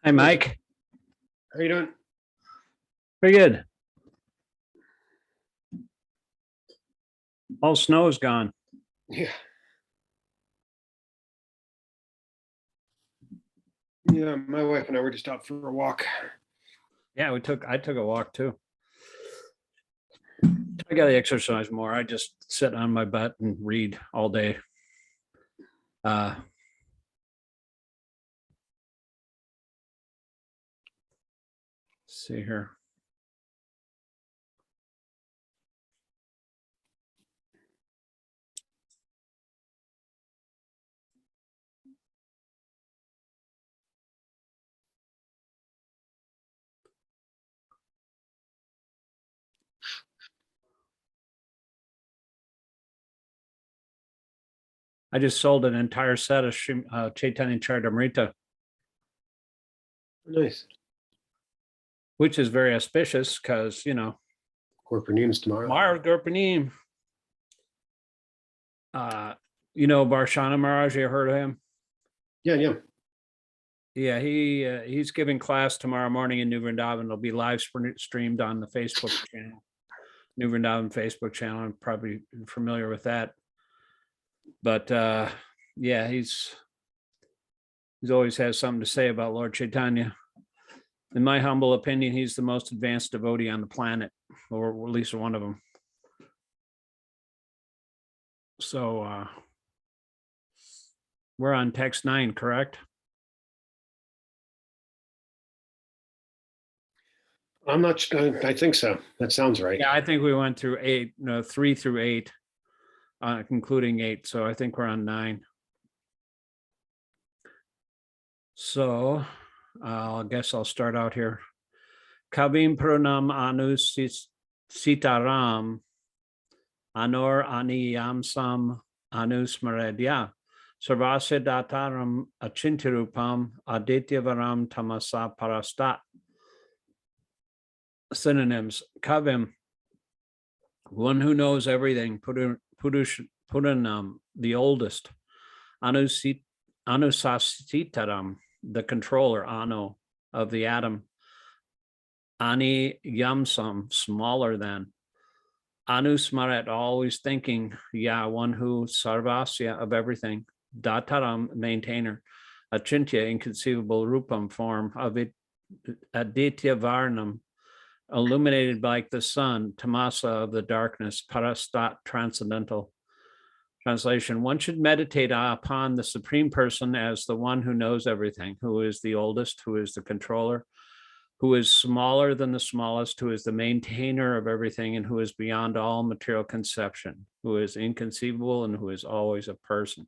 Hi, Mike. How are you doing? Pretty good. All snow is gone. Yeah. Yeah, my wife and I were just out for a walk. Yeah, I took a walk too. I got to exercise more. I just sit on my butt and read all day. See here. I just sold an entire set of Chaitanya Charitamrita, Nice. which is very auspicious because, you know, Gorpaneem's tomorrow. Gorpaneem. You know, Barshana Maharaj, you heard of him? Yeah. Yeah, he's giving class tomorrow morning in New Vrindavan. It'll be live streamed on the Facebook channel, New Vrindavan Facebook channel. I'm probably familiar with that. But yeah, he's always has something to say about Lord Chaitanya. In my humble opinion, he's the most advanced devotee on the planet, or at least one of them. So we're on text 9, correct? I'm not sure. I think so. That sounds right. Yeah, I think we went through 8, 3 through 8, concluding 8. So I think we're on 9. So I guess I'll start out here. Kavim pranam anu sitaram anor aniyamsam anu smaredya sarvasya dataram achintirupam aditya-varam tamasa parastat. Synonyms: Kavim, one who knows everything. Puranam, the oldest. Anusasitaram, the controller, Anu, of the atom. Ani Yamsam, smaller than. Anusmaret, always thinking. Ya, one who, Sarvasya, of everything. Dataram, maintainer. Achintya, inconceivable. Rupam, form. Of it, Aditya Varnam, illuminated like the sun. Tamasa, of the darkness. Parastat, transcendental. Translation: one should meditate upon the Supreme Person as the one who knows everything, who is the oldest, who is the controller, who is smaller than the smallest, who is the maintainer of everything, and who is beyond all material conception, who is inconceivable and who is always a person.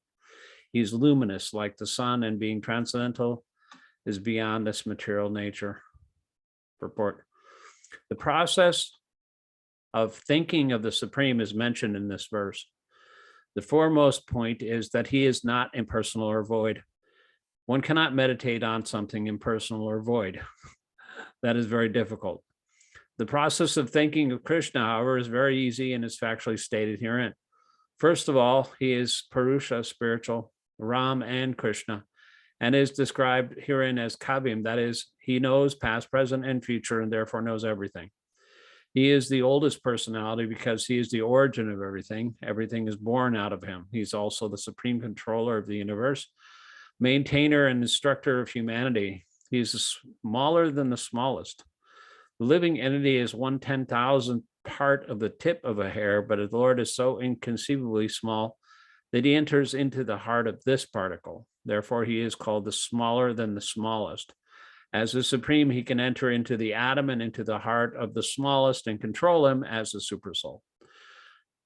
He is luminous like the sun, and being transcendental is beyond this material nature. Purport: the process of thinking of the Supreme is mentioned in this verse. The foremost point is that he is not impersonal or void. One cannot meditate on something impersonal or void. That is very difficult. The process of thinking of Krishna, however, is very easy and is factually stated herein. First of all, he is Purusha, spiritual, Ram and Krishna, and is described herein as Kavim, that is, he knows past, present, and future, and therefore knows everything. He is the oldest personality because he is the origin of everything. Everything is born out of him. He's also the supreme controller of the universe, maintainer and instructor of humanity. He is smaller than the smallest. The living entity is 1/10,000th part of the tip of a hair, but the Lord is so inconceivably small that he enters into the heart of this particle. Therefore, he is called the smaller than the smallest. As the Supreme, he can enter into the atom and into the heart of the smallest and control him as the supersoul.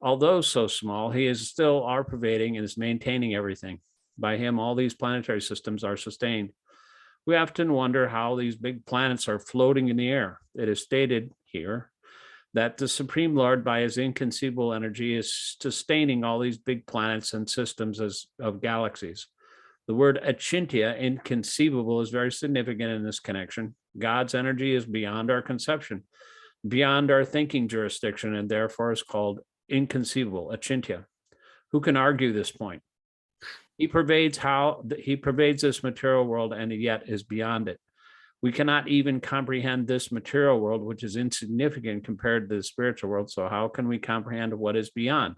Although so small, he is still all-pervading and is maintaining everything. By him, all these planetary systems are sustained. We often wonder how these big planets are floating in the air. It is stated here that the Supreme Lord, by his inconceivable energy, is sustaining all these big planets and systems of galaxies. The word achintya, inconceivable, is very significant in this connection. God's energy is beyond our conception, beyond our thinking jurisdiction, and therefore is called inconceivable, achintya. Who can argue this point? He pervades this material world and yet is beyond it. We cannot even comprehend this material world, which is insignificant compared to the spiritual world. So how can we comprehend what is beyond?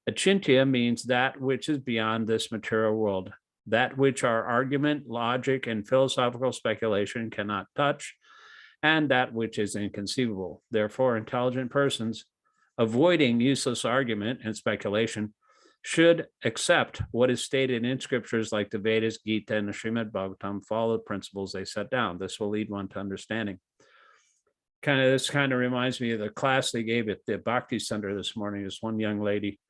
Achintya means that which is beyond this material world, that which our argument, logic, and philosophical speculation cannot touch, and that which is inconceivable. Therefore, intelligent persons, avoiding useless argument and speculation, should accept what is stated in scriptures like the Vedas, Gita, and the Srimad Bhagavatam, follow the principles they set down. This will lead one to understanding. This kind of reminds me of the class they gave at the Bhakti Center this morning. This one young lady,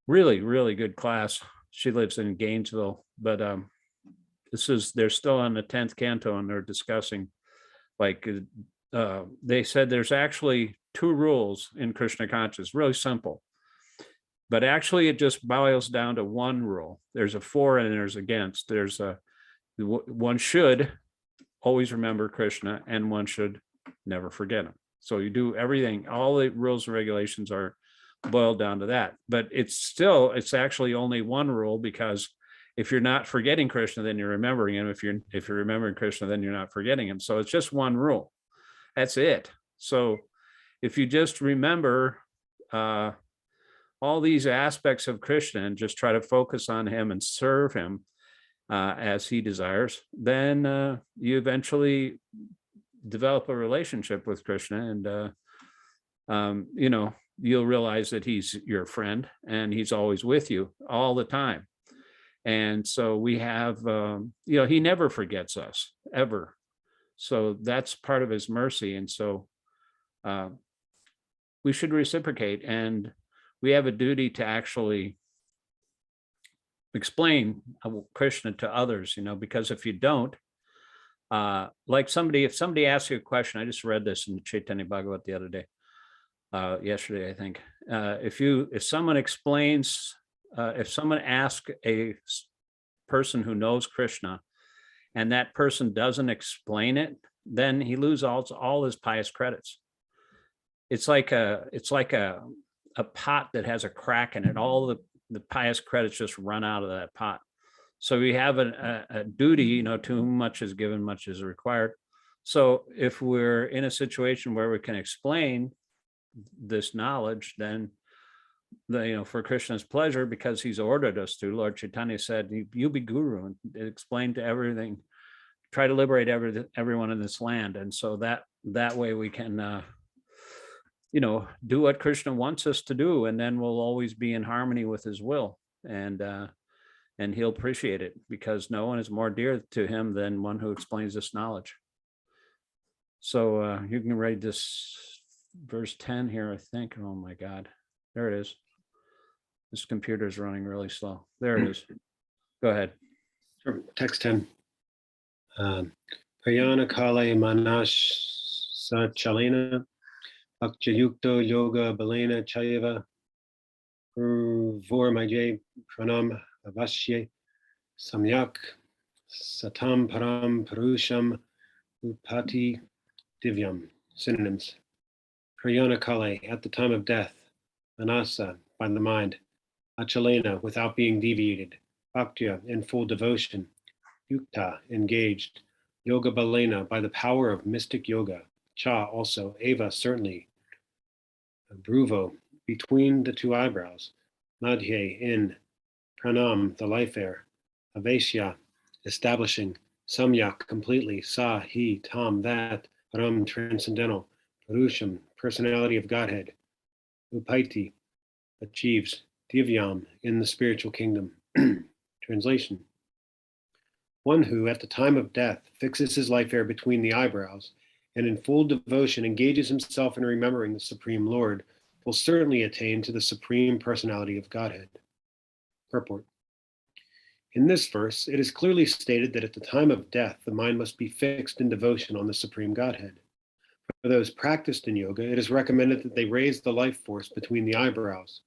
really, really good class. She lives in Gainesville, but they're still on the 10th canto, and they're discussing, like, they said there's actually 2 rules in Krishna consciousness, really simple. But actually, it just boils down to 1 rule. There's a for and there's against. There's one should always remember Krishna, and one should never forget him. So you do everything. All the rules and regulations are boiled down to that. But it's actually only 1 rule, because if you're not forgetting Krishna, then you're remembering him. If you're remembering Krishna, then you're not forgetting him. So it's just 1 rule. That's it. So if you just remember all these aspects of Krishna and just try to focus on him and serve him as he desires, then you eventually develop a relationship with Krishna, and you'll realize that he's your friend and he's always with you all the time. And so we have, he never forgets us, ever. So that's part of his mercy. And so we should reciprocate, and we have a duty to actually explain Krishna to others, because if you don't, like if somebody asks you a question, I just read this in the Chaitanya Bhagavat the other day, yesterday, I think. If someone asks a person who knows Krishna, and that person doesn't explain it, then he loses all his pious credits. It's like a pot that has a crack in it. All the pious credits just run out of that pot. So we have a duty, to whom much is given, much is required. So if we're in a situation where we can explain this knowledge, then for Krishna's pleasure, because he's ordered us to. Lord Chaitanya said, you be guru and explain to everything, try to liberate everyone in this land. And so that way we can do what Krishna wants us to do, and then we'll always be in harmony with his will, and he'll appreciate it, because no one is more dear to him than one who explains this knowledge. So you can read this verse 10 here, I think. Oh my God, there it is. This computer is running really slow. There it is. Go ahead. Sure. Text 10. Prayana kale manash sachalena akjayukto yoga balena chayava vormaye pranam avashye samyak satam param parusham upati divyam. Synonyms. Prayana kale, at the time of death. Manasa, by the mind. Achalena, without being deviated. Bhaktya, in full devotion. Yukta, engaged. Yoga balena, by the power of mystic yoga. Cha, also. Eva, certainly. Bruvo, between the 2 eyebrows. Madhye, in. Pranam, the life air. Aveshya, establishing. Samyak, completely. Sa, he, tam, that. Param, transcendental. Purusham, personality of Godhead. Upaiti, achieves. Divyam, in the spiritual kingdom. Translation. One who, at the time of death, fixes his life air between the eyebrows, and in full devotion engages himself in remembering the Supreme Lord, will certainly attain to the Supreme Personality of Godhead. Purport. In this verse, it is clearly stated that at the time of death, the mind must be fixed in devotion on the Supreme Godhead. For those practiced in yoga, it is recommended that they raise the life force between the eyebrows.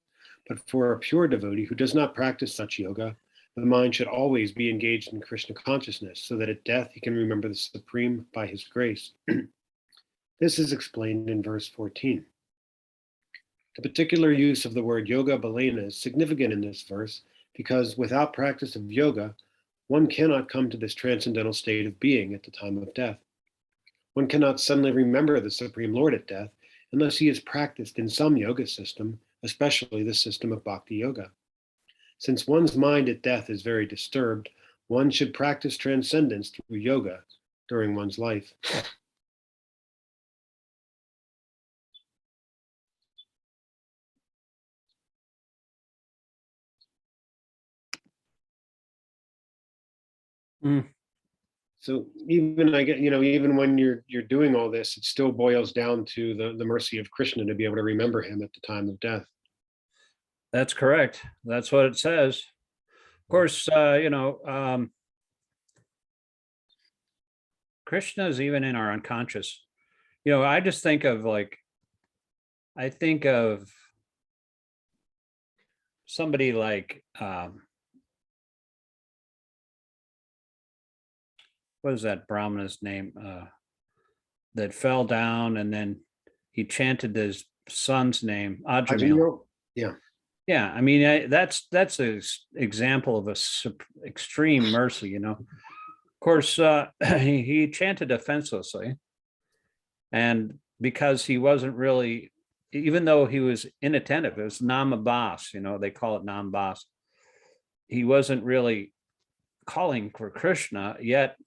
But for a pure devotee who does not practice such yoga, the mind should always be engaged in Krishna consciousness, so that at death he can remember the Supreme by his grace. This is explained in verse 14. The particular use of the word yoga balena is significant in this verse, because without practice of yoga, one cannot come to this transcendental state of being at the time of death. One cannot suddenly remember the Supreme Lord at death unless he is practiced in some yoga system, especially the system of Bhakti Yoga. Since one's mind at death is very disturbed, one should practice transcendence through yoga during one's life. So even even when you're doing all this, it still boils down to the mercy of Krishna to be able to remember him at the time of death. That's correct. That's what it says. Of course, Krishna is even in our unconscious. I just think of somebody like, what is that Brahmana's name, that fell down and then he chanted his son's name, Ajamil. Yeah. Yeah, I mean, that's an example of extreme mercy, Of course, he chanted offenselessly, and because he wasn't really, even though he was inattentive, it was namabas, they call it nambas. He wasn't really calling for Krishna, yet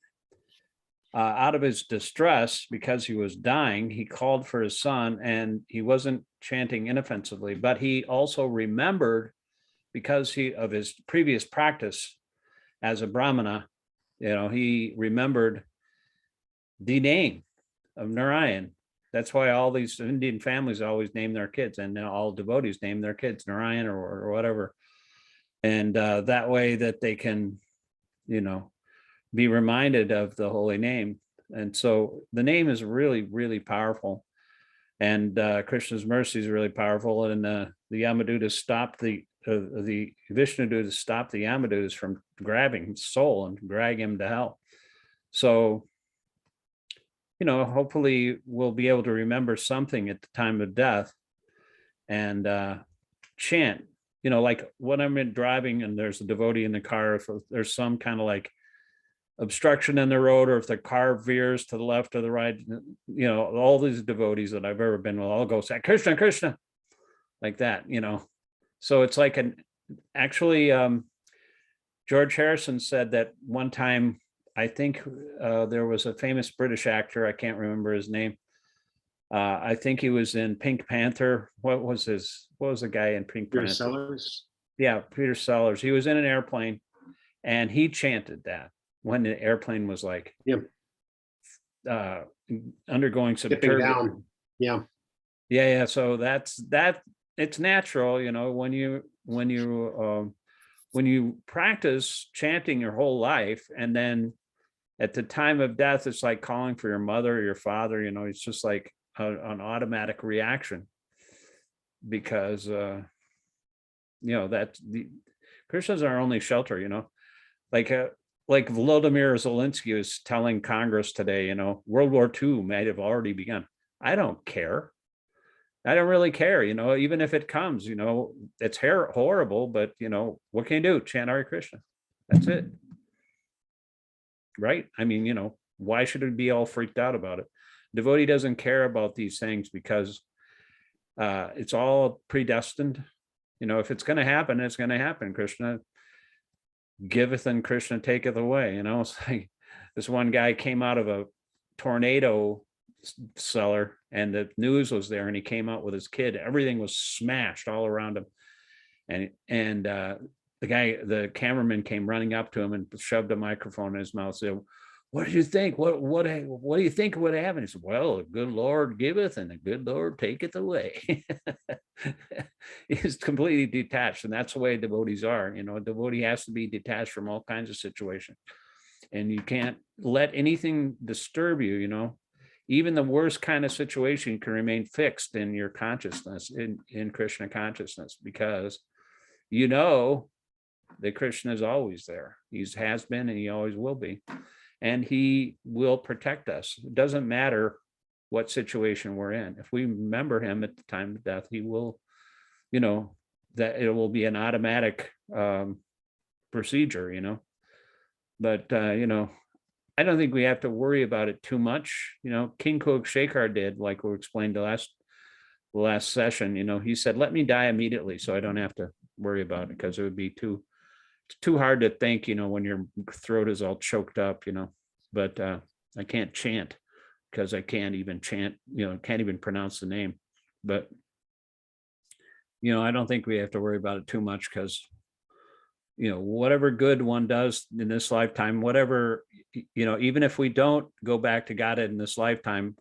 out of his distress, because he was dying, he called for his son, and he wasn't chanting inoffensively, but he also remembered, because of his previous practice as a Brahmana, he remembered the name of Narayan. That's why all these Indian families always name their kids, and all devotees name their kids Narayan or whatever. And that way that they can, be reminded of the holy name. And so the name is really, really powerful. And Krishna's mercy is really powerful. And the Yamadutas stopped the Vishnudutas stopped the Yamadutas from grabbing his soul and drag him to hell. So, hopefully we'll be able to remember something at the time of death and chant, like when I'm driving and there's a devotee in the car, if there's some kind of like obstruction in the road, or if the car veers to the left or the right, all these devotees that I've ever been with, I'll go say, Krishna, Krishna, like that, So it's like actually, George Harrison said that one time, I think there was a famous British actor, I can't remember his name. I think he was in Pink Panther. What was the guy in Pink Panther? Peter Sellers. Yeah, Peter Sellers. He was in an airplane and he chanted that when the airplane was like undergoing some dipping down. Yeah. So that's it's natural, when you practice chanting your whole life, and then at the time of death, it's like calling for your mother or your father, it's just like an automatic reaction, because that's Krishna's our only shelter, like Volodymyr Zelensky was telling Congress today, World War II might have already begun. I don't care. I don't really care, even if it comes, it's horrible, but what can you do? Chant Hare Krishna. That's it. Right? I mean, why should it be all freaked out about it? Devotee doesn't care about these things because it's all predestined. If it's going to happen, it's going to happen. Krishna giveth and Krishna taketh away. It's like this one guy came out of a tornado cellar and the news was there, and he came out with his kid. Everything was smashed all around him, and the cameraman came running up to him and shoved a microphone in his mouth, said, what did you think? What do you think would happen? He said, well, the good Lord giveth and the good Lord taketh away. He's completely detached, and that's the way devotees are. A devotee has to be detached from all kinds of situations, and you can't let anything disturb you. Even the worst kind of situation can remain fixed in your consciousness, in Krishna consciousness, because that Krishna is always there. He has been and he always will be. And he will protect us. It doesn't matter what situation we're in. If we remember him at the time of death, he will, that it will be an automatic procedure, but, I don't think we have to worry about it too much. King Cook Shekar did, like we explained the last session, he said, let me die immediately so I don't have to worry about it, because it would be too hard to think, when your throat is all choked up, but I can't chant because I can't even chant, can't even pronounce the name. But, I don't think we have to worry about it too much, because, whatever good one does in this lifetime, whatever, even if we don't go back to Godhead in this lifetime,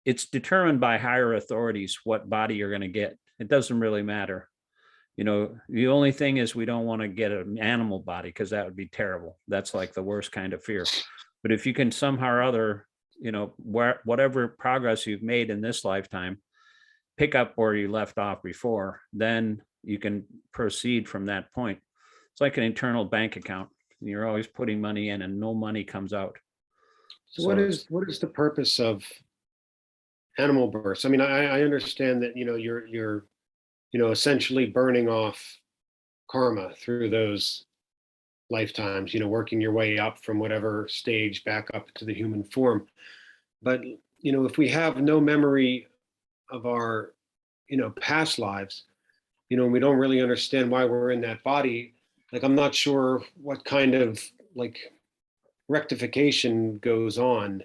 it's determined by higher authorities what body you're going to get. It doesn't really matter. The only thing is we don't want to get an animal body, because that would be terrible. That's like the worst kind of fear. But if you can somehow or other, whatever progress you've made in this lifetime, pick up where you left off before, then you can proceed from that point. It's like an internal bank account. You're always putting money in and no money comes out. So what is the purpose of animal births? I mean, I understand that, you're essentially burning off karma through those lifetimes, working your way up from whatever stage back up to the human form. But, if we have no memory of our, past lives, and we don't really understand why we're in that body, like, I'm not sure what kind of like rectification goes on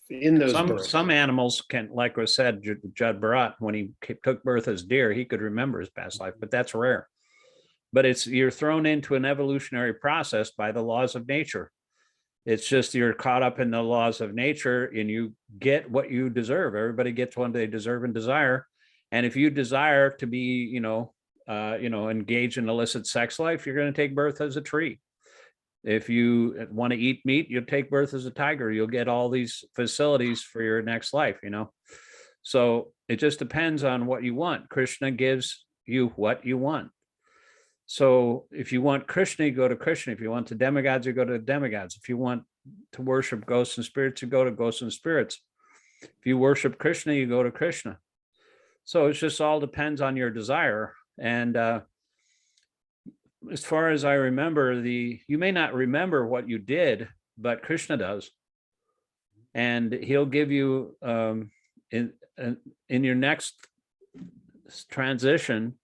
in those births. Some animals can, like was said, Judd Barat, when he took birth as deer, he could remember his past life, but that's rare. But you're thrown into an evolutionary process by the laws of nature. It's just you're caught up in the laws of nature and you get what you deserve. Everybody gets what they deserve and desire. And if you desire to be, engage in illicit sex life, you're going to take birth as a tree. If you want to eat meat, you'll take birth as a tiger. You'll get all these facilities for your next life, So it just depends on what you want. Krishna gives you what you want. So if you want Krishna, you go to Krishna. If you want the demigods, you go to the demigods. If you want to worship ghosts and spirits, you go to ghosts and spirits. If you worship Krishna, you go to Krishna. So it just all depends on your desire. And as far as I remember, you may not remember what you did, but Krishna does. And he'll give you in your next transition,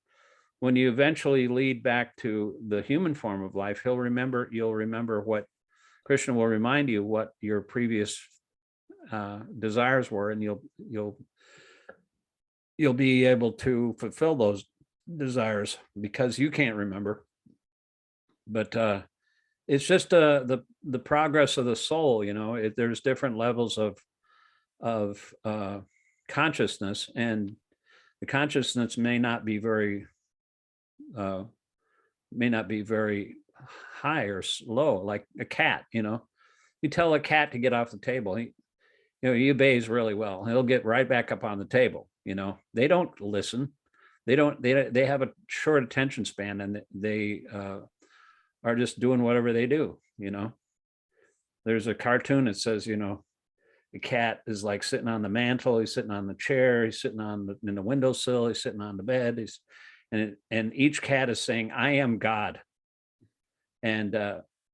when you eventually lead back to the human form of life, you'll remember what Krishna will remind you what your previous desires were, and you'll be able to fulfill those desires because you can't remember. But it's just the progress of the soul. There's different levels of consciousness, and the consciousness may not be very high or low, like a cat. You tell a cat to get off the table, he obeys really well. He'll get right back up on the table. They don't listen. They have a short attention span, and they are just doing whatever they do. There's a cartoon that says, the cat is like sitting on the mantle, he's sitting on the chair, he's sitting in the windowsill, he's sitting on the bed, and each cat is saying, I am God. And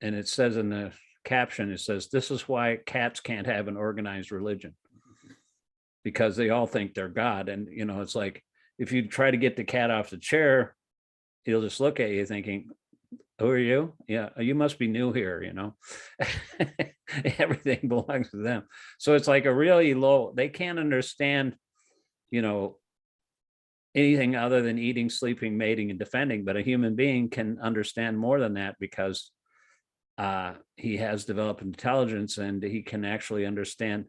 it says in the caption, it says, this is why cats can't have an organized religion, because they all think they're God. And, it's like, if you try to get the cat off the chair, he'll just look at you thinking, who are you? Yeah, you must be new here, Everything belongs to them. So it's like a really low, they can't understand, anything other than eating, sleeping, mating, and defending. But a human being can understand more than that, because he has developed intelligence and he can actually understand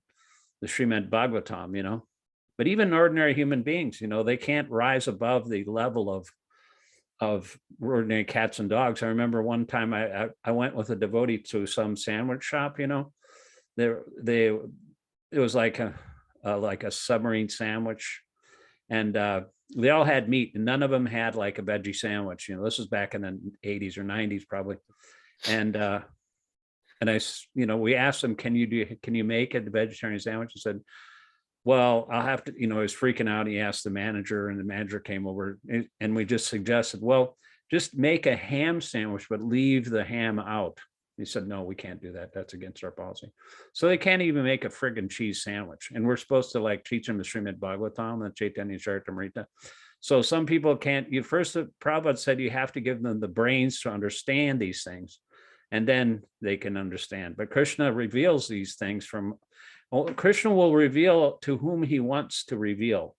the Srimad Bhagavatam, But even ordinary human beings, they can't rise above the level of ordinary cats and dogs. I remember one time I went with a devotee to some sandwich shop, it was like a submarine sandwich, and they all had meat, and none of them had like a veggie sandwich. This was back in the 80s or 90s probably. And we asked them, can you make a vegetarian sandwich? He said, well, I'll have to, he was freaking out. He asked the manager, and the manager came over, and we just suggested, well, just make a ham sandwich, but leave the ham out. He said, no, we can't do that. That's against our policy. So they can't even make a friggin' cheese sandwich. And we're supposed to like teach them the Srimad Bhagavatam, the Chaitanya Charitamrita. So some people can't, Prabhupada said you have to give them the brains to understand these things, and then they can understand. But Krishna reveals these things Krishna will reveal to whom he wants to reveal.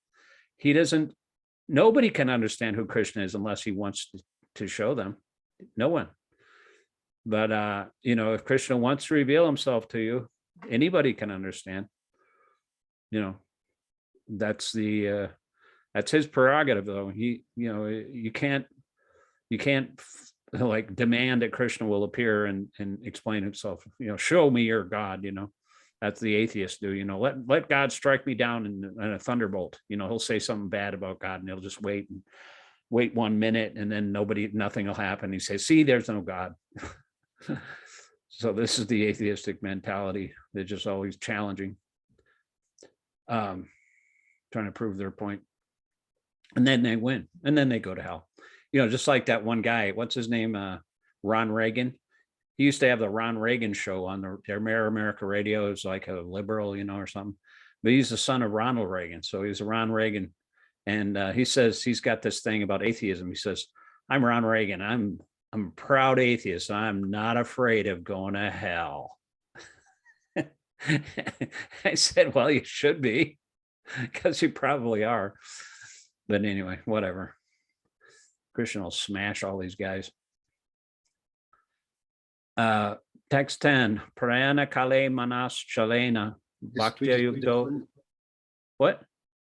Nobody can understand who Krishna is unless he wants to show them. No one. But, if Krishna wants to reveal himself to you, anybody can understand. That's his prerogative, though. You can't like demand that Krishna will appear and explain himself. Show me your God. That's the atheists do. Let God strike me down in a thunderbolt. He'll say something bad about God, and he'll just wait 1 minute, and then nothing will happen. He says, "See, there's no God." So this is the atheistic mentality. They're just always challenging, trying to prove their point, and then they win, and then they go to hell. Just like that one guy, what's his name? Ron Reagan. He used to have the Ron Reagan show on the America radio. It was like a liberal, or something. But he's the son of Ronald Reagan. So he's a Ron Reagan. And he says he's got this thing about atheism. He says, I'm Ron Reagan. I'm a proud atheist. I'm not afraid of going to hell. I said, well, you should be, because you probably are. But anyway, whatever. Krishna will smash all these guys. Text 10. Prayana kale manas chalena bhaktya yukto. What?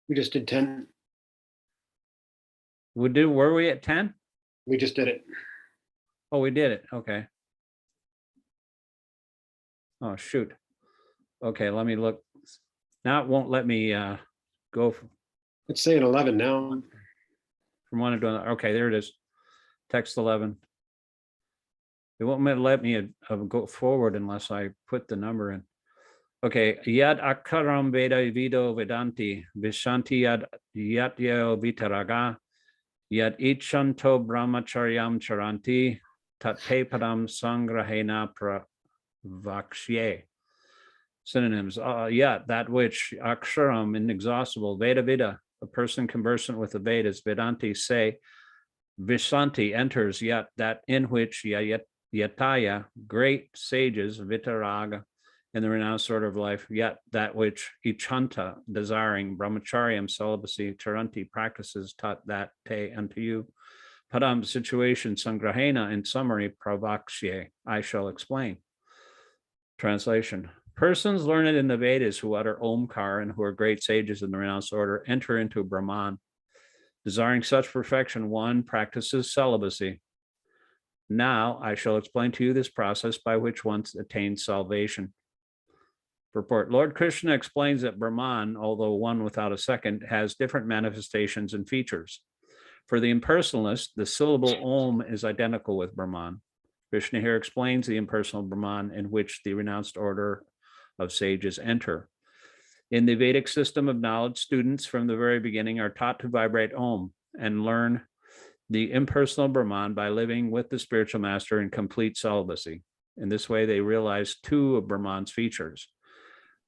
We just did 10. Were we at 10? We just did it. Oh, we did it. Okay. Oh, shoot. Okay, let me look. Now it won't let me go. It's saying 11 now. From one to another. Okay, there it is. Text 11. It won't let me go forward unless I put the number in. Okay. Yad akaram veda vido vedanti vishanti yad yatyo vitaraga yad ichanto brahmacharyam charanti tate padam sangrahena pravaksye. Synonyms. Yat, that which, aksharam, inexhaustible, veda, a person conversant with the Vedas, vedanti, say, vishanti, enters, yat, that in which, yataya, great sages, vitaraga, in the renounced order of life, yet that which ichanta, desiring, brahmacharyam, celibacy, charanti, practices, taught that te unto you, padam, situation, sangrahena, in summary, pravaksye, I shall explain. Translation. Persons learned in the Vedas who utter Omkar and who are great sages in the renounced order enter into Brahman. Desiring such perfection, one practices celibacy. Now I shall explain to you this process by which one attains salvation. Purport. Lord Krishna explains that Brahman, although one without a second, has different manifestations and features. For the impersonalist, the syllable Om is identical with Brahman. Krishna here explains the impersonal Brahman in which the renounced order of sages enter. In the Vedic system of knowledge, students from the very beginning are taught to vibrate Om and learn the impersonal Brahman by living with the spiritual master in complete celibacy. In this way, they realize two of Brahman's features.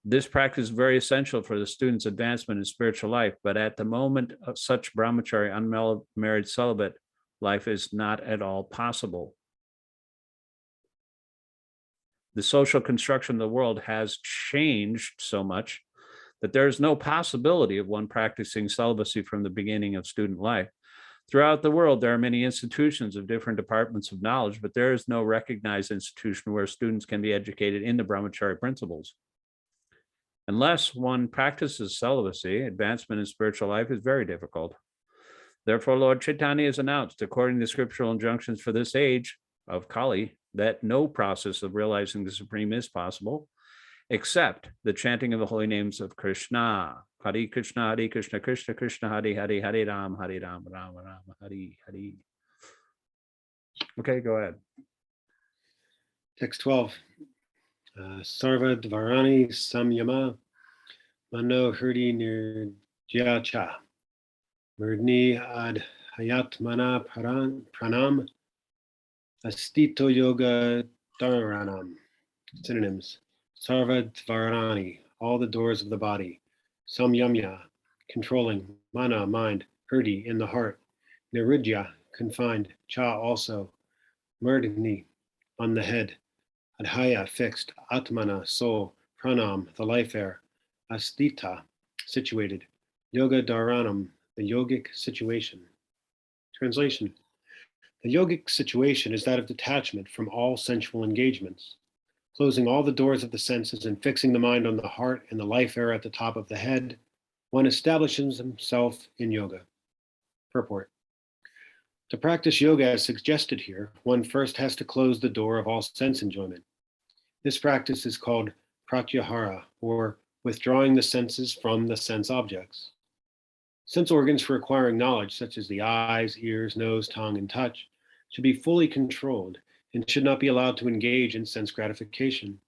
This practice is very essential for the student's advancement in spiritual life, but at the moment of such brahmachari, unmarried celibate life is not at all possible. The social construction of the world has changed so much that there is no possibility of one practicing celibacy from the beginning of student life. Throughout the world, there are many institutions of different departments of knowledge, but there is no recognized institution where students can be educated in the brahmachari principles. Unless one practices celibacy, advancement in spiritual life is very difficult. Therefore, Lord Chaitanya has announced, according to scriptural injunctions for this age of Kali, that no process of realizing the Supreme is possible, except the chanting of the holy names of Krishna. Hare Krishna, Krishna Krishna, Hare Hare, Hare Ram, Ram Ram, Hare Hare. Okay, go ahead. Text 12. Sarva Dvarani Samyama Mano Hurdi Nirjacha Murdni Ad Hayatmana Pranam, Astito Yoga Dharanam. Synonyms: Sarva Dvarani, all the doors of the body. Samyamya, controlling. Mana, mind. Hrdi, in the heart. Niridya, confined. Cha, also. Murdni, on the head. Adhaya, fixed. Atmana, soul. Pranam, the life air. Astita, situated. Yoga Dharanam, the yogic situation. Translation: the yogic situation is that of detachment from all sensual engagements, closing all the doors of the senses and fixing the mind on the heart and the life air at the top of the head. One establishes himself in yoga. Purport: to practice yoga as suggested here, one first has to close the door of all sense enjoyment. This practice is called pratyahara, or withdrawing the senses from the sense objects. Sense organs for acquiring knowledge, such as the eyes, ears, nose, tongue, and touch, should be fully controlled and should not be allowed to engage in sense gratification.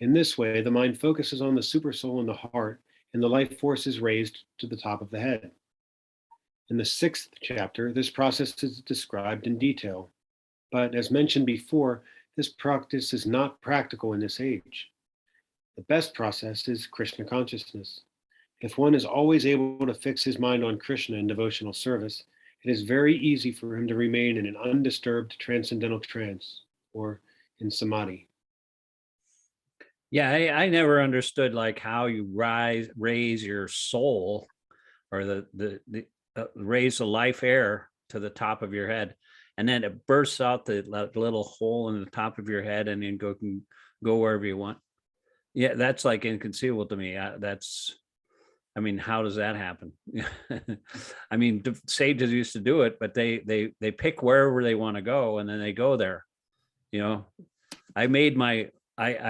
In this way, the mind focuses on the supersoul in the heart, and the life force is raised to the top of the head. In the 6th chapter, this process is described in detail, but as mentioned before, this practice is not practical in this age. The best process is Krishna consciousness. If one is always able to fix his mind on Krishna in devotional service, it is very easy for him to remain in an undisturbed transcendental trance, or in samadhi. Yeah, I never understood like how you raise your soul, or raise the life air to the top of your head, and then it bursts out the little hole in the top of your head, and then can go wherever you want. Yeah, that's like inconceivable to me. I mean, how does that happen? I mean, the sages used to do it, but they pick wherever they want to go, and then they go there. You know, I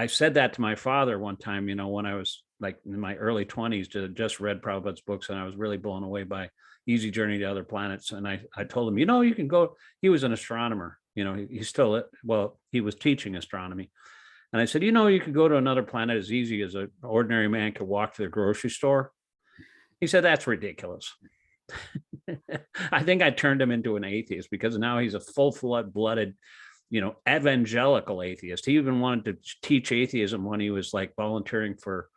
said that to my father one time, you know, when I was like in my early 20s, just read Prabhupada's books, and I was really blown away by Easy Journey to Other Planets. And I told him, you know, you can go. He was an astronomer, you know, he still, well, he was teaching astronomy. And I said, you know, you could go to another planet as easy as an ordinary man could walk to the grocery store. He said, that's ridiculous. I think I turned him into an atheist, because now he's a full-blooded, you know, evangelical atheist. He even wanted to teach atheism when he was like volunteering for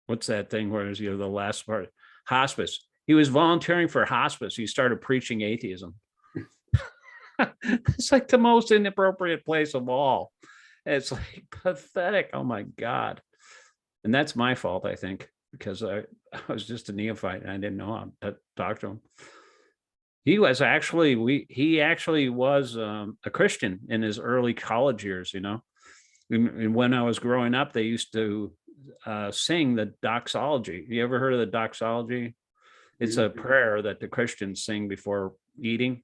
what's that thing where is, you know, the last part, hospice. He was volunteering for hospice. He started preaching atheism. It's like the most inappropriate place of all. It's like pathetic. Oh my God. And that's my fault, I think, because I was just a neophyte and I didn't know how to talk to him. He was actually, he actually was a Christian in his early college years, you know. And when I was growing up, they used to sing the Doxology. You ever heard of the Doxology? It's a prayer that the Christians sing before eating.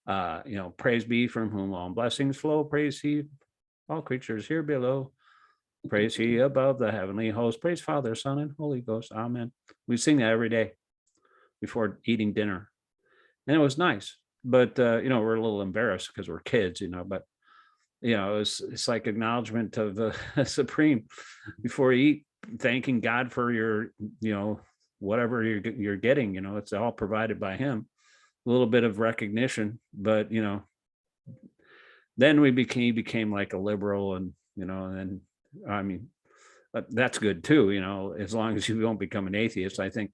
You know, praise be from whom all blessings flow, praise he all creatures here below, praise he above the heavenly host, praise Father, Son, and Holy Ghost, amen. We sing that every day before eating dinner, and it was nice. But you know, we're a little embarrassed because we're kids, you know, but you know, it's like acknowledgement of the Supreme before you eat, thanking God for your, you know, whatever you're getting, you know, it's all provided by him. A little bit of recognition, but you know, then he became like a liberal, and you know, and then I mean, that's good too, you know, as long as you don't become an atheist, I think.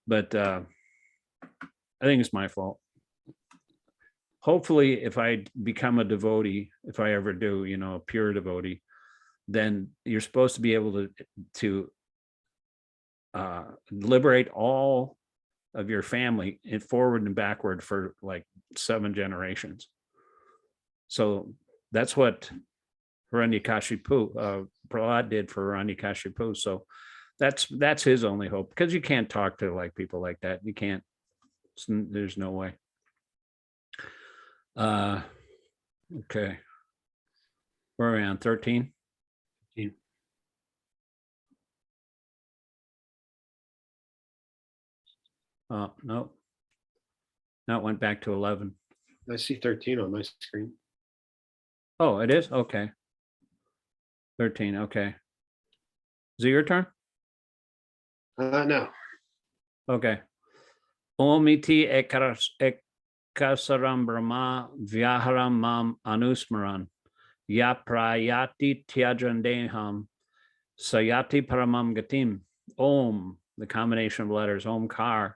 But I think it's my fault. Hopefully, if I become a devotee, if I ever do, you know, a pure devotee, then you're supposed to be able to liberate all of your family and forward and backward for like 7 generations. So that's what Hiranyakashipu, Prahlad did for Hiranyakashipu. So that's his only hope, because you can't talk to like people like that. You can't. There's no way. Okay. Where are we on 13? 15. Oh, no. Now it went back to 11. I see 13 on my screen. Oh, it is? Okay. 13. Okay. Is it your turn? No. Okay. Om iti ekasaram brahma vyaharam mam anusmaran yaprayati tyajandeham sayati paramam gatim. Om, the combination of letters, Omkar.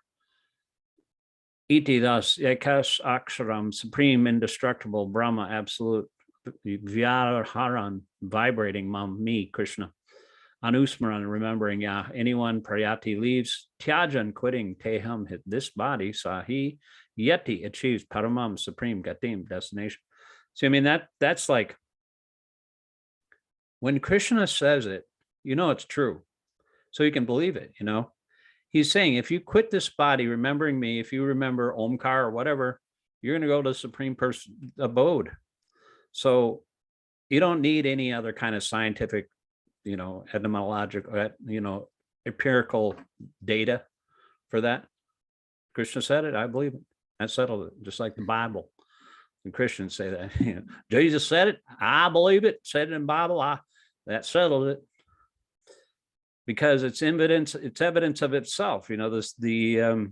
Iti, thus, ekas aksharam, supreme, indestructible, Brahma, absolute, vyaharan, vibrating, mam, me, Krishna. Anusmaran, remembering Yah. Anyone prayati leaves, tyajan, quitting, teham, this body, sahi, yeti, achieves paramam, supreme, gatim, destination. See, I mean, that's like, when Krishna says it, you know it's true. So you can believe it, you know. He's saying, if you quit this body, remembering me, if you remember Omkar or whatever, you're going to go to the Supreme Person abode. So you don't need any other kind of scientific, you know, etymological, you know, empirical data for that. Krishna said it, I believe it. That settled it, just like the Bible. And Christians say that, you know, Jesus said it, I believe it, said it in the Bible, that settled it. Because it's evidence of itself. You know, the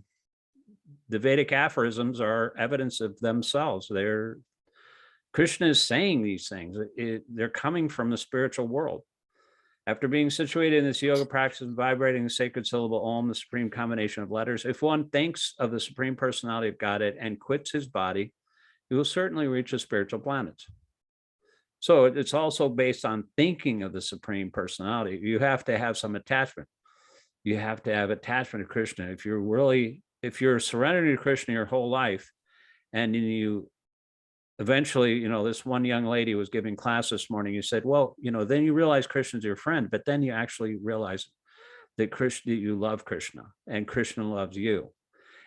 Vedic aphorisms are evidence of themselves. Krishna is saying these things. They're coming from the spiritual world. After being situated in this yoga practice of vibrating the sacred syllable Om, the supreme combination of letters, if one thinks of the Supreme Personality of Godhead and quits his body, he will certainly reach the spiritual planets. So it's also based on thinking of the Supreme Personality. You have to have some attachment. You have to have attachment to Krishna. If you're surrendered to Krishna your whole life, and you eventually, you know, this one young lady was giving class this morning, you said, well, you know, then you realize Krishna's your friend, but then you actually realize that you love Krishna and Krishna loves you.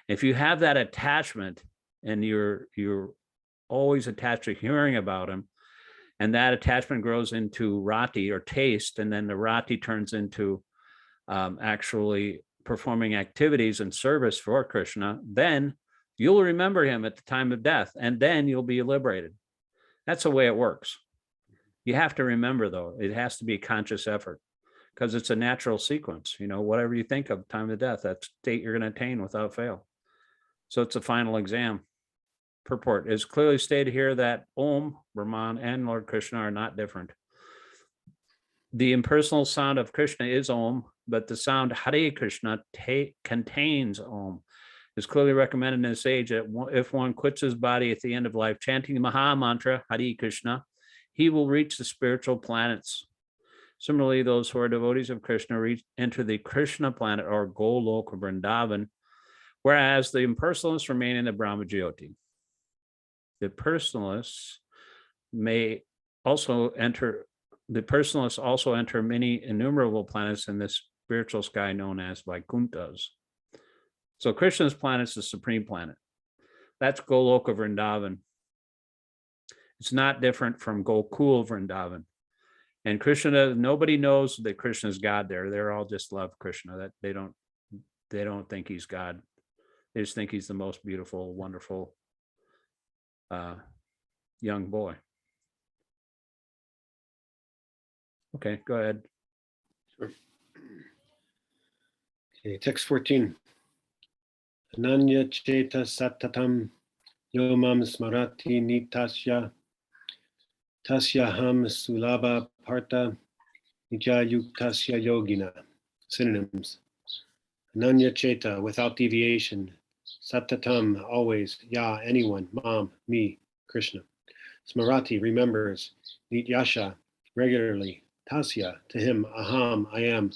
If you have that attachment and you're always attached to hearing about him, and that attachment grows into rati or taste, and then the rati turns into actually performing activities and service for Krishna, then you'll remember him at the time of death, and then you'll be liberated. That's the way it works. You have to remember, though, it has to be a conscious effort, because it's a natural sequence. You know, whatever you think of time of death, that state you're going to attain without fail. So it's a final exam. Purport: it is clearly stated here that Om, Brahman, and Lord Krishna are not different. The impersonal sound of Krishna is Om, but the sound Hare Krishna contains Om. It's clearly recommended in this age that if one quits his body at the end of life, chanting the Maha Mantra, Hare Krishna, he will reach the spiritual planets. Similarly, those who are devotees of Krishna enter the Krishna planet or Goloka Vrindavan, whereas the impersonalists remain in the Brahma-jyoti. The personalists also enter many innumerable planets in this spiritual sky known as Vaikunthas. So Krishna's planet is the supreme planet. That's Goloka Vrindavan. It's not different from Gokul Vrindavan. And Krishna, nobody knows that Krishna is God there. They're all just love Krishna. That they don't think he's God. They just think he's the most beautiful, wonderful young boy. Okay, go ahead. Sure. Okay, text 14. Ananya cheta satatam yomam smarati nitasya tasyaham sulabha partha nijayuktasya yogina. Synonyms: Ananya cheta, without deviation; satatam, always; ya, anyone; mam, me, Krishna; smarati, remembers; nityasya, regularly; tasya, to him; aham, I am;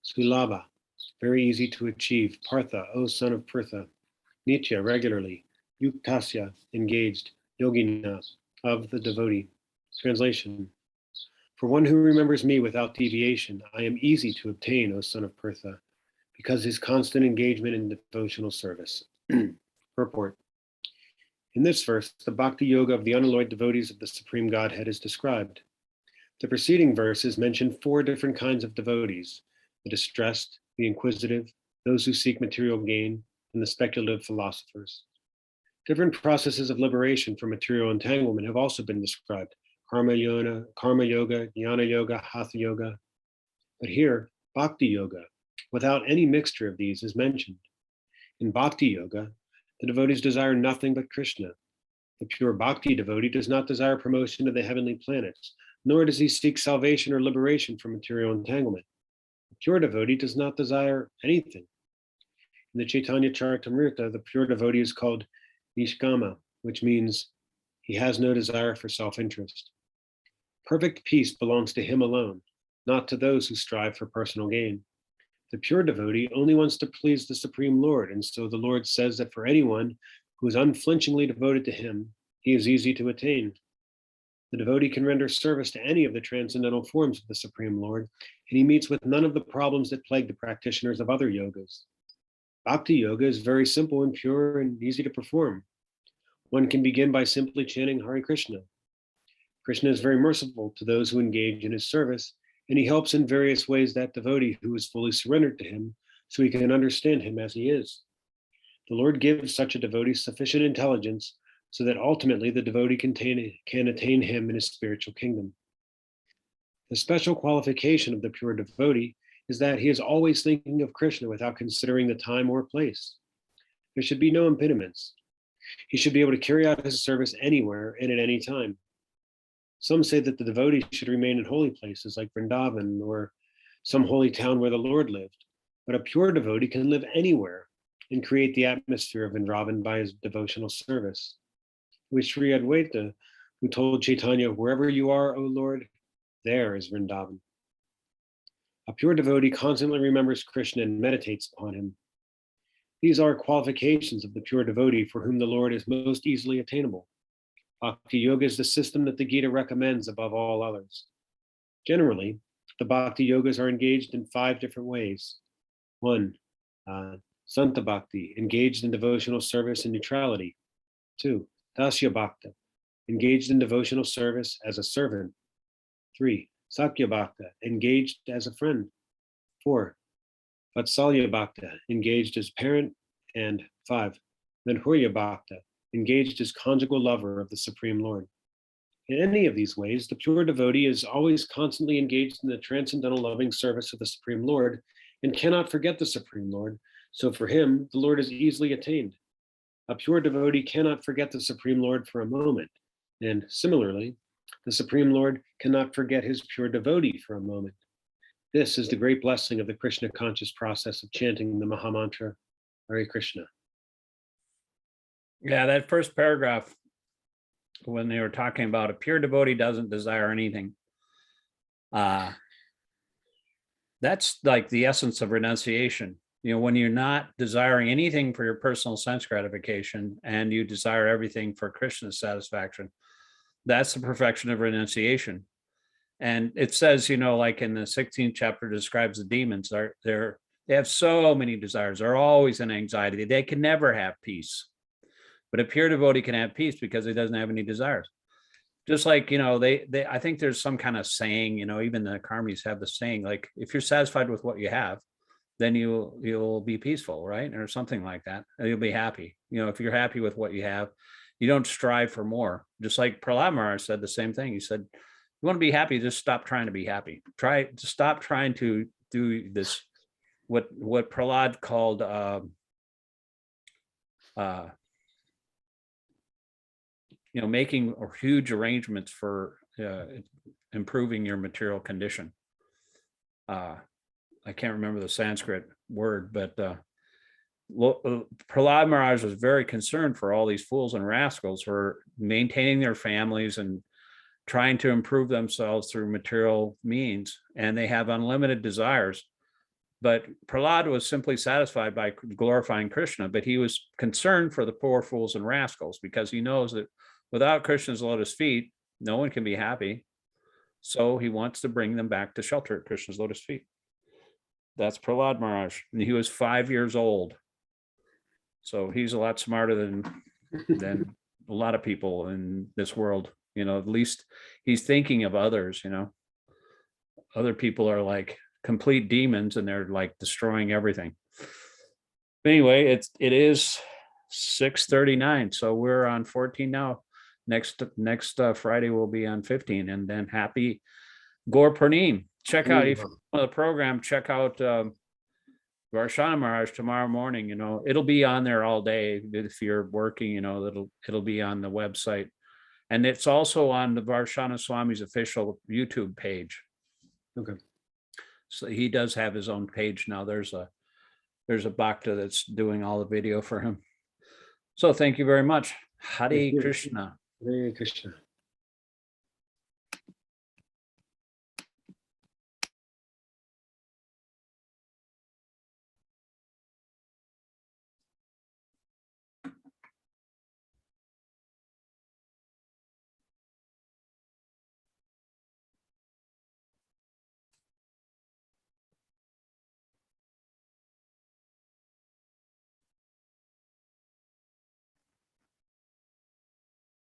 sulabha, very easy to achieve; partha, O son of Prtha; nitya, regularly; yuktasya, engaged; yogina, of the devotee. Translation: for one who remembers me without deviation, I am easy to obtain, O son of Prtha, because his constant engagement in devotional service. Purport: in this verse, the bhakti yoga of the unalloyed devotees of the Supreme Godhead is described. The preceding verses mention 4 different kinds of devotees: the distressed, the inquisitive, those who seek material gain, and the speculative philosophers. Different processes of liberation from material entanglement have also been described: karma yoga, jnana yoga, hatha yoga. But here, bhakti yoga, without any mixture of these is mentioned. In Bhakti Yoga, the devotees desire nothing but Krishna. The pure Bhakti devotee does not desire promotion to the heavenly planets, nor does he seek salvation or liberation from material entanglement. The pure devotee does not desire anything. In the Chaitanya Charitamrita, the pure devotee is called Nishkama, which means he has no desire for self-interest. Perfect peace belongs to him alone, not to those who strive for personal gain. The pure devotee only wants to please the Supreme Lord, and so the Lord says that for anyone who is unflinchingly devoted to him, he is easy to attain. The devotee can render service to any of the transcendental forms of the Supreme Lord, and he meets with none of the problems that plague the practitioners of other yogas. Bhakti Yoga is very simple and pure and easy to perform. One can begin by simply chanting Hare Krishna. Krishna is very merciful to those who engage in his service, and he helps in various ways that devotee who is fully surrendered to him so he can understand him as he is. The Lord gives such a devotee sufficient intelligence so that ultimately the devotee can attain him in his spiritual kingdom. The special qualification of the pure devotee is that he is always thinking of Krishna without considering the time or place. There should be no impediments. He should be able to carry out his service anywhere and at any time. Some say that the devotee should remain in holy places like Vrindavan or some holy town where the Lord lived, but a pure devotee can live anywhere and create the atmosphere of Vrindavan by his devotional service. It was Sri Advaita who told Chaitanya, "Wherever you are, O Lord, there is Vrindavan." A pure devotee constantly remembers Krishna and meditates upon him. These are qualifications of the pure devotee for whom the Lord is most easily attainable. Bhakti Yoga is the system that the Gita recommends above all others. Generally, the Bhakti Yogas are engaged in 5 different ways. 1. Santa Bhakti, engaged in devotional service and neutrality. 2. Dasya Bhakta, engaged in devotional service as a servant. 3. Sakya Bhakta, engaged as a friend. 4. Vatsalya Bhakta, engaged as parent. And 5. Madhurya Bhakta, engaged as conjugal lover of the Supreme Lord. In any of these ways, the pure devotee is always constantly engaged in the transcendental loving service of the Supreme Lord and cannot forget the Supreme Lord, so for him, the Lord is easily attained. A pure devotee cannot forget the Supreme Lord for a moment, and similarly, the Supreme Lord cannot forget his pure devotee for a moment. This is the great blessing of the Krishna conscious process of chanting the Mahamantra, Hare Krishna. Yeah, that first paragraph, when they were talking about a pure devotee doesn't desire anything, that's like the essence of renunciation. You know, when you're not desiring anything for your personal sense gratification and you desire everything for Krishna's satisfaction, that's the perfection of renunciation. And it says, you know, like in the 16th chapter describes the demons, they have so many desires. They're always in anxiety. They can never have peace. But a pure devotee can have peace because he doesn't have any desires. Just like, you know, I think there's some kind of saying, you know, even the karmis have the saying, like, if you're satisfied with what you have, then you'll be peaceful, right? Or something like that. You'll be happy. You know, if you're happy with what you have, you don't strive for more. Just like Prahlad Maharaj said the same thing. He said, you want to be happy, just stop trying to be happy. Stop trying to do this, what Prahlad called you know, making huge arrangements for improving your material condition. I can't remember the Sanskrit word, but Prahlad Maharaj was very concerned for all these fools and rascals who are maintaining their families and trying to improve themselves through material means, and they have unlimited desires. But Prahlad was simply satisfied by glorifying Krishna, but he was concerned for the poor fools and rascals because he knows that without Krishna's lotus feet, no one can be happy. So he wants to bring them back to shelter at Krishna's lotus feet. That's Prahlad Maharaj. And he was 5 years old. So he's a lot smarter than a lot of people in this world. You know, at least he's thinking of others, you know. Other people are like complete demons and they're like destroying everything. Anyway, it is 6:39. So we're on 14 now. Next Friday we'll be on 15, and then happy Gaur Purnim. Check out if you want the program, check out Varshana Maharaj tomorrow morning, it'll be on there all day. If you're working, it'll be on the website. And it's also on the Varshana Swami's official YouTube page. Okay. So he does have his own page now. There's a bhakta that's doing all the video for him. So thank you very much. Hare Krishna. Hare Krishna.